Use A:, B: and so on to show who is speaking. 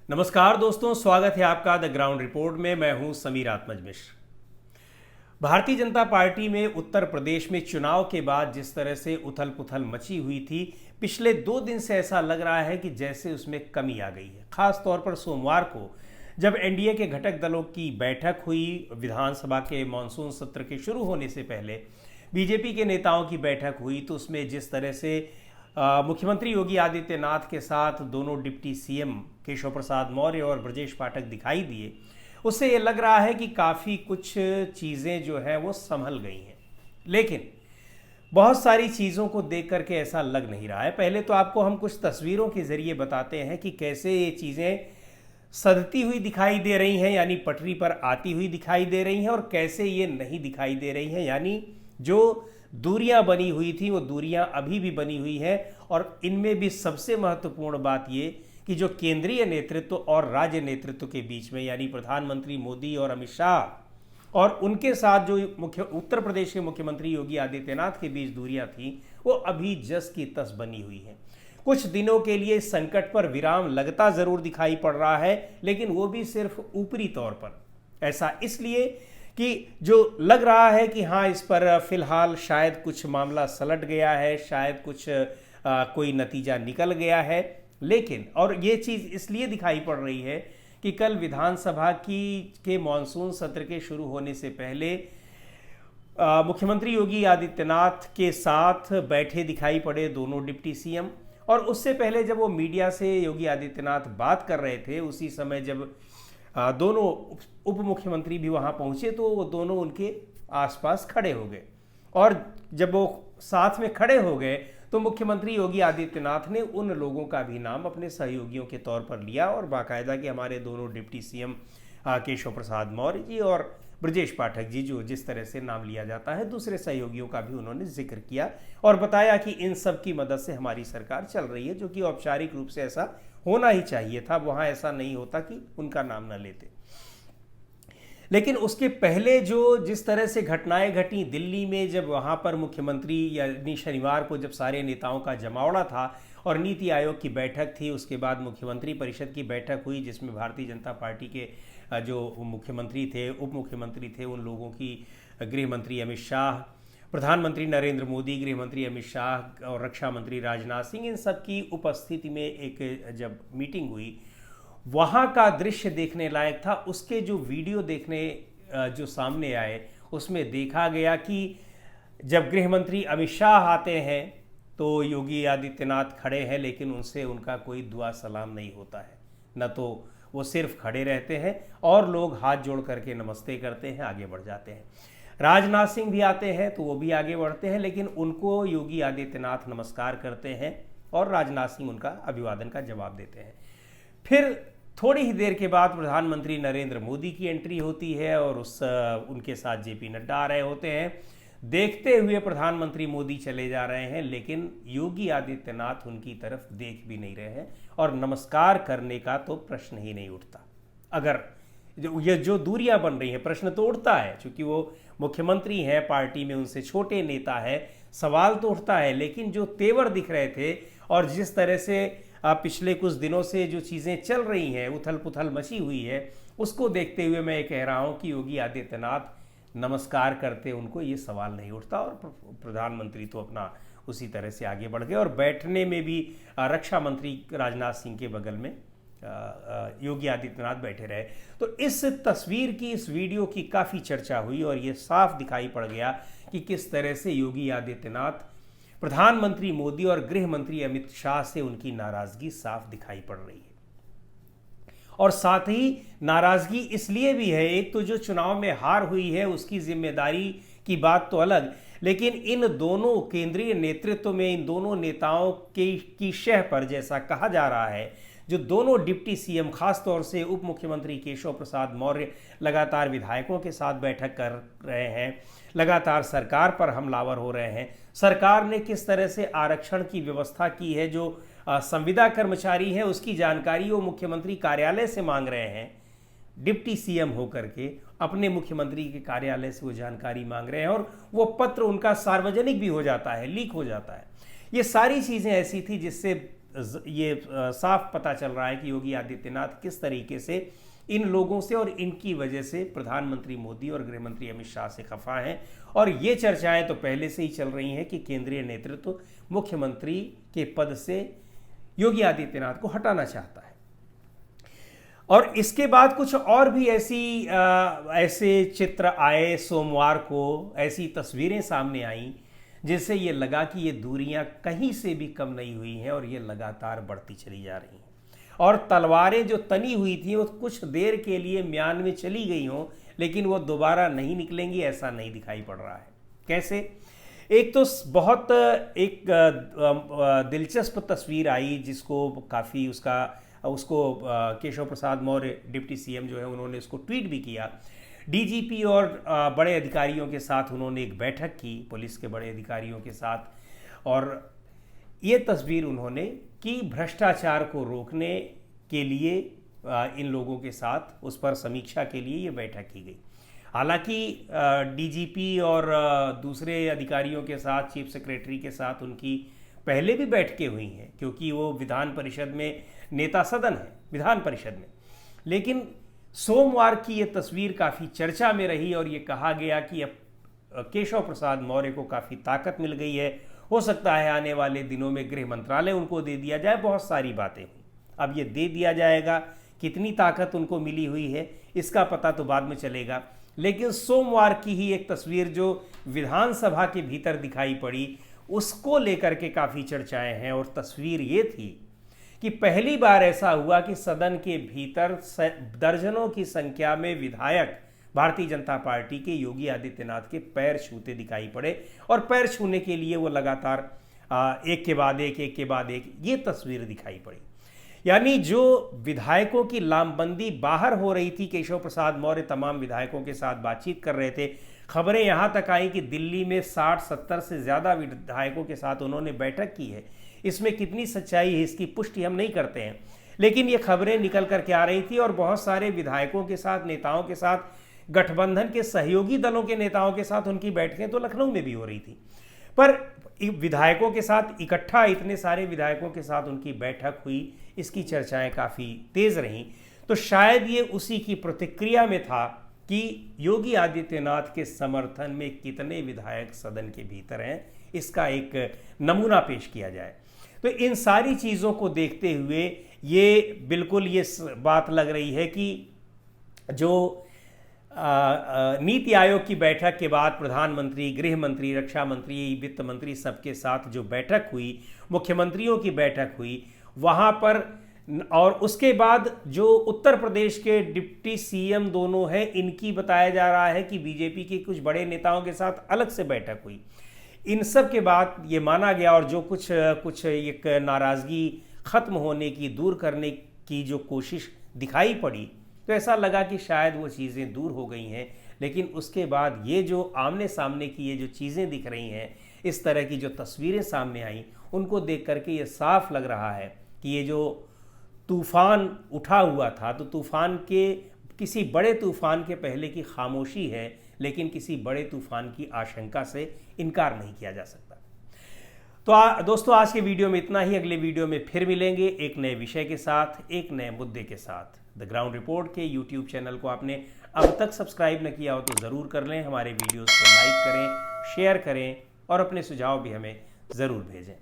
A: नमस्कार दोस्तों, स्वागत है आपका द ग्राउंड रिपोर्ट में। मैं हूं समीर आत्मज मिश्र। भारतीय जनता पार्टी में उत्तर प्रदेश में चुनाव के बाद जिस तरह से उथल पुथल मची हुई थी, पिछले 2 दिन से ऐसा लग रहा है कि जैसे उसमें कमी आ गई है। खास तौर पर सोमवार को जब एनडीए के घटक दलों की बैठक हुई, विधानसभा के मानसून सत्र के शुरू होने से पहले बीजेपी के नेताओं की बैठक हुई, तो उसमें जिस तरह से मुख्यमंत्री योगी आदित्यनाथ के साथ दोनों डिप्टी सीएम केशव प्रसाद मौर्य और ब्रजेश पाठक दिखाई दिए, उससे ये लग रहा है कि काफ़ी कुछ चीज़ें जो हैं वो संभल गई हैं। लेकिन बहुत सारी चीज़ों को देख करके ऐसा लग नहीं रहा है। पहले तो आपको हम कुछ तस्वीरों के ज़रिए बताते हैं कि कैसे ये चीज़ें सधती हुई दिखाई दे रही हैं, यानी पटरी पर आती हुई दिखाई दे रही हैं, और कैसे ये नहीं दिखाई दे रही हैं, यानी जो दूरियां बनी हुई थी वो दूरियां अभी भी बनी हुई हैं। और इनमें भी सबसे महत्वपूर्ण बात ये कि जो केंद्रीय नेतृत्व और राज्य नेतृत्व के बीच में, यानी प्रधानमंत्री मोदी और अमित शाह और उनके साथ जो उत्तर प्रदेश के मुख्यमंत्री योगी आदित्यनाथ के बीच दूरियां थी, वो अभी जस की तस बनी हुई हैं। कुछ दिनों के लिए संकट पर विराम लगता जरूर दिखाई पड़ रहा है, लेकिन वो भी सिर्फ ऊपरी तौर पर। ऐसा इसलिए कि जो लग रहा है कि हाँ, इस पर फिलहाल शायद कुछ मामला सलट गया है, शायद कुछ कोई नतीजा निकल गया है। लेकिन और ये चीज़ इसलिए दिखाई पड़ रही है कि कल विधानसभा के मानसून सत्र के शुरू होने से पहले मुख्यमंत्री योगी आदित्यनाथ के साथ बैठे दिखाई पड़े दोनों डिप्टी सीएम। और उससे पहले जब वो मीडिया से योगी आदित्यनाथ बात कर रहे थे, उसी समय जब दोनों उप मुख्यमंत्री भी वहाँ पहुँचे, तो वो दोनों उनके आसपास खड़े हो गए। और जब वो साथ में खड़े हो गए तो मुख्यमंत्री योगी आदित्यनाथ ने उन लोगों का भी नाम अपने सहयोगियों के तौर पर लिया, और बाकायदा कि हमारे दोनों डिप्टी सीएम केशव प्रसाद मौर्य जी और ब्रजेश पाठक जी, जो जिस तरह से नाम लिया जाता है, दूसरे सहयोगियों का भी उन्होंने जिक्र किया और बताया कि इन सब की मदद से हमारी सरकार चल रही है, जो कि औपचारिक रूप से ऐसा होना ही चाहिए था। वहाँ ऐसा नहीं होता कि उनका नाम ना लेते। लेकिन उसके पहले जो जिस तरह से घटनाएं घटी दिल्ली में, जब वहाँ पर मुख्यमंत्री यानी शनिवार को जब सारे नेताओं का जमावड़ा था और नीति आयोग की बैठक थी, उसके बाद मुख्यमंत्री परिषद की बैठक हुई, जिसमें भारतीय जनता पार्टी के जो मुख्यमंत्री थे, उप मुख्यमंत्री थे, उन लोगों की गृह मंत्री अमित शाह, प्रधानमंत्री नरेंद्र मोदी, गृह मंत्री अमित शाह और रक्षा मंत्री राजनाथ सिंह, इन सब की उपस्थिति में एक जब मीटिंग हुई, वहाँ का दृश्य देखने लायक था। उसके जो वीडियो देखने जो सामने आए, उसमें देखा गया कि जब गृह मंत्री अमित शाह आते हैं तो योगी आदित्यनाथ खड़े हैं, लेकिन उनसे उनका कोई दुआ सलाम नहीं होता है। न तो वो सिर्फ खड़े रहते हैं और लोग हाथ जोड़ करके नमस्ते करते हैं, आगे बढ़ जाते हैं। राजनाथ सिंह भी आते हैं तो वो भी आगे बढ़ते हैं, लेकिन उनको योगी आदित्यनाथ नमस्कार करते हैं और राजनाथ सिंह उनका अभिवादन का जवाब देते हैं। फिर थोड़ी ही देर के बाद प्रधानमंत्री नरेंद्र मोदी की एंट्री होती है और उनके साथ जेपी नड्डा आ रहे होते हैं। देखते हुए प्रधानमंत्री मोदी चले जा रहे हैं, लेकिन योगी आदित्यनाथ उनकी तरफ देख भी नहीं रहे हैं और नमस्कार करने का तो प्रश्न ही नहीं उठता। अगर ये जो दूरियां बन रही हैं, प्रश्न तो उठता है, क्योंकि वो मुख्यमंत्री हैं, पार्टी में उनसे छोटे नेता है, सवाल तो उठता है। लेकिन जो तेवर दिख रहे थे और जिस तरह से पिछले कुछ दिनों से जो चीज़ें चल रही हैं, उथल पुथल मची हुई है, उसको देखते हुए मैं ये कह रहा हूँ कि योगी आदित्यनाथ नमस्कार करते उनको ये सवाल नहीं उठता। और प्रधानमंत्री तो अपना उसी तरह से आगे बढ़ गए और बैठने में भी रक्षा मंत्री राजनाथ सिंह के बगल में योगी आदित्यनाथ बैठे रहे। तो इस तस्वीर की, इस वीडियो की काफ़ी चर्चा हुई और ये साफ दिखाई पड़ गया कि किस तरह से योगी आदित्यनाथ, प्रधानमंत्री मोदी और गृह मंत्री अमित शाह से उनकी नाराजगी साफ दिखाई पड़ रही है। और साथ ही नाराजगी इसलिए भी है, एक तो जो चुनाव में हार हुई है उसकी जिम्मेदारी की बात तो अलग, लेकिन इन दोनों केंद्रीय नेतृत्व में, इन दोनों नेताओं की शह पर, जैसा कहा जा रहा है, जो दोनों डिप्टी सीएम, खासतौर से उप मुख्यमंत्री केशव प्रसाद मौर्य लगातार विधायकों के साथ बैठक कर रहे हैं, लगातार सरकार पर हमलावर हो रहे हैं। सरकार ने किस तरह से आरक्षण की व्यवस्था की है, जो संविदा कर्मचारी हैं उसकी जानकारी वो मुख्यमंत्री कार्यालय से मांग रहे हैं, डिप्टी सीएम होकर के अपने मुख्यमंत्री के कार्यालय से वो जानकारी मांग रहे हैं, और वो पत्र उनका सार्वजनिक भी हो जाता है, लीक हो जाता है। ये सारी चीज़ें ऐसी थी जिससे ये साफ पता चल रहा है कि योगी आदित्यनाथ किस तरीके से इन लोगों से और इनकी वजह से प्रधानमंत्री मोदी और गृह मंत्री अमित शाह से खफा हैं। और ये चर्चाएं तो पहले से ही चल रही हैं कि केंद्रीय नेतृत्व मुख्यमंत्री के पद से योगी आदित्यनाथ को हटाना चाहता है। और इसके बाद कुछ और भी ऐसे चित्र आए सोमवार को, ऐसी तस्वीरें सामने आईं जिससे ये लगा कि ये दूरियां कहीं से भी कम नहीं हुई हैं और ये लगातार बढ़ती चली जा रही हैं। और तलवारें जो तनी हुई थी वो कुछ देर के लिए म्यान में चली गई हों, लेकिन वो दोबारा नहीं निकलेंगी, ऐसा नहीं दिखाई पड़ रहा है। कैसे? एक तो बहुत एक दिलचस्प तस्वीर आई जिसको काफ़ी उसको केशव प्रसाद मौर्य डिप्टी सीएम जो है उन्होंने उसको ट्वीट भी किया। डीजीपी और बड़े अधिकारियों के साथ उन्होंने एक बैठक की, पुलिस के बड़े अधिकारियों के साथ, और ये तस्वीर उन्होंने कि भ्रष्टाचार को रोकने के लिए इन लोगों के साथ उस पर समीक्षा के लिए ये बैठक की गई। हालांकि डीजीपी और दूसरे अधिकारियों के साथ, चीफ सेक्रेटरी के साथ उनकी पहले भी बैठकें हुई हैं, क्योंकि वो विधान परिषद में नेता सदन है विधान परिषद में। लेकिन सोमवार की ये तस्वीर काफ़ी चर्चा में रही और ये कहा गया कि अब केशव प्रसाद मौर्य को काफ़ी ताकत मिल गई है, हो सकता है आने वाले दिनों में गृह मंत्रालय उनको दे दिया जाए। बहुत सारी बातें हुई। अब ये दे दिया जाएगा, कितनी ताकत उनको मिली हुई है इसका पता तो बाद में चलेगा। लेकिन सोमवार की ही एक तस्वीर जो विधानसभा के भीतर दिखाई पड़ी, उसको लेकर के काफ़ी चर्चाएं हैं। और तस्वीर ये थी कि पहली बार ऐसा हुआ कि सदन के भीतर दर्जनों की संख्या में विधायक भारतीय जनता पार्टी के योगी आदित्यनाथ के पैर छूते दिखाई पड़े। और पैर छूने के लिए वो लगातार एक के बाद एक ये तस्वीर दिखाई पड़ी। यानी जो विधायकों की लामबंदी बाहर हो रही थी, केशव प्रसाद मौर्य तमाम विधायकों के साथ बातचीत कर रहे थे। खबरें यहाँ तक आई कि दिल्ली में 60-70 से ज़्यादा विधायकों के साथ उन्होंने बैठक की है। इसमें कितनी सच्चाई है इसकी पुष्टि हम नहीं करते हैं, लेकिन ये खबरें निकल करके आ रही थी। और बहुत सारे विधायकों के साथ, नेताओं के साथ, गठबंधन के सहयोगी दलों के नेताओं के साथ उनकी बैठकें तो लखनऊ में भी हो रही थी। पर विधायकों के साथ इकट्ठा इतने सारे विधायकों के साथ उनकी बैठक हुई, इसकी चर्चाएं काफ़ी तेज़ रहीं। तो शायद ये उसी की प्रतिक्रिया में था कि योगी आदित्यनाथ के समर्थन में कितने विधायक सदन के भीतर हैं, इसका एक नमूना पेश किया जाए। तो इन सारी चीज़ों को देखते हुए ये बिल्कुल ये बात लग रही है कि जो नीति आयोग की बैठक के बाद प्रधानमंत्री, गृह मंत्री, रक्षा मंत्री, वित्त मंत्री सबके साथ जो बैठक हुई, मुख्यमंत्रियों की बैठक हुई वहाँ पर, और उसके बाद जो उत्तर प्रदेश के डिप्टी सीएम दोनों हैं, इनकी बताया जा रहा है कि बीजेपी के कुछ बड़े नेताओं के साथ अलग से बैठक हुई। इन सब के बाद ये माना गया, और जो कुछ एक नाराज़गी ख़त्म होने की, दूर करने की जो कोशिश दिखाई पड़ी, तो ऐसा लगा कि शायद वो चीज़ें दूर हो गई हैं। लेकिन उसके बाद ये जो आमने सामने की ये जो चीज़ें दिख रही हैं, इस तरह की जो तस्वीरें सामने आई, उनको देख करके ये साफ लग रहा है कि ये जो तूफ़ान उठा हुआ था, तो तूफ़ान के किसी बड़े तूफ़ान के पहले की खामोशी है, लेकिन किसी बड़े तूफ़ान की आशंका से इनकार नहीं किया जा सकता। तो दोस्तों, आज के वीडियो में इतना ही। अगले वीडियो में फिर मिलेंगे एक नए विषय के साथ, एक नए मुद्दे के साथ। द ग्राउंड रिपोर्ट के यूट्यूब चैनल को आपने अब तक सब्सक्राइब न किया हो तो ज़रूर कर लें। हमारे वीडियोस को लाइक करें, शेयर करें और अपने सुझाव भी हमें ज़रूर भेजें।